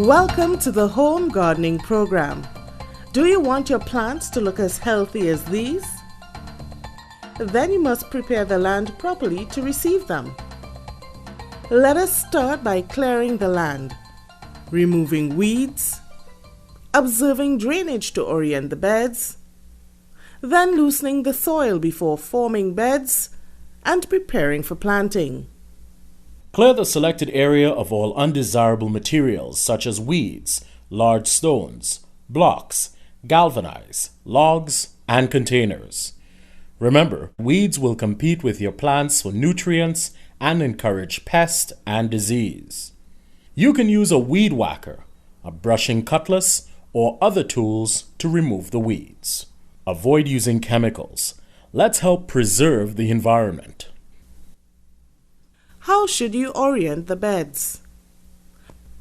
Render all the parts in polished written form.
Welcome to the Home Gardening Program. Do you want your plants to look as healthy as these? Then you must prepare the land properly to receive them. Let us start by clearing the land, removing weeds, observing drainage to orient the beds, then loosening the soil before forming beds and preparing for planting. Clear the selected area of all undesirable materials such as weeds, large stones, blocks, galvanize, logs, and containers. Remember, weeds will compete with your plants for nutrients and encourage pest and disease. You can use a weed whacker, a brushing cutlass, or other tools to remove the weeds. Avoid using chemicals. Let's help preserve the environment. How should you orient the beds?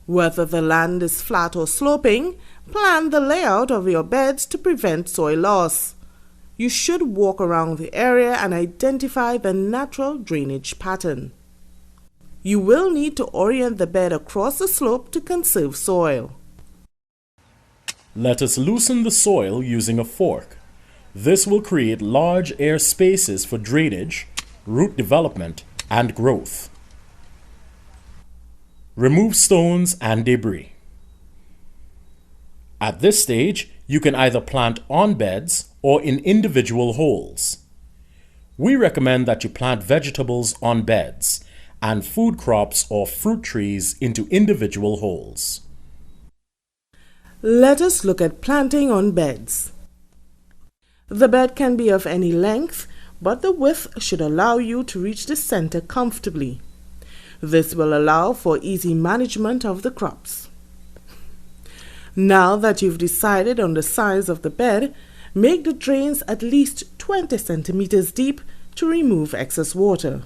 Whether the land is flat or sloping, plan the layout of your beds to prevent soil loss. You should walk around the area and identify the natural drainage pattern. You will need to orient the bed across the slope to conserve soil. Let us loosen the soil using a fork. This will create large air spaces for drainage, root development, and growth. Remove stones and debris. At this stage, you can either plant on beds or in individual holes. We recommend that you plant vegetables on beds and food crops or fruit trees into individual holes. Let us look at planting on beds. The bed can be of any length, but the width should allow you to reach the center comfortably. This will allow for easy management of the crops. Now that you've decided on the size of the bed, make the drains at least 20 centimeters deep to remove excess water.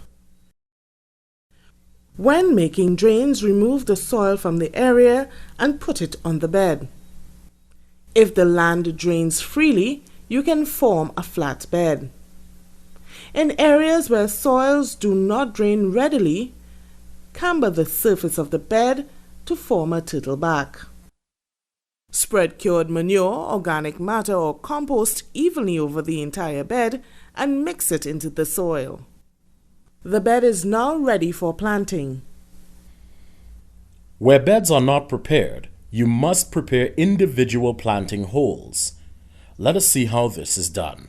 When making drains, remove the soil from the area and put it on the bed. If the land drains freely, you can form a flat bed. In areas where soils do not drain readily, camber the surface of the bed to form a turtle back. Spread cured manure, organic matter, or compost evenly over the entire bed and mix it into the soil. The bed is now ready for planting. Where beds are not prepared, you must prepare individual planting holes. Let us see how this is done.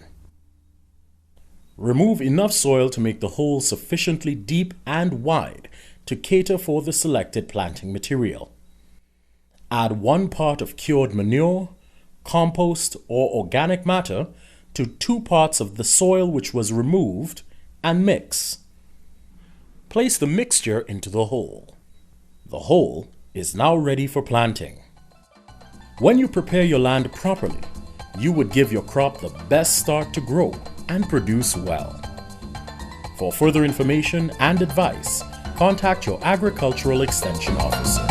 Remove enough soil to make the hole sufficiently deep and wide to cater for the selected planting material. Add 1 part of cured manure, compost, or organic matter to 2 parts of the soil which was removed and mix. Place the mixture into the hole. The hole is now ready for planting. When you prepare your land properly, you would give your crop the best start to grow and produce well. For further information and advice, contact your agricultural extension officer.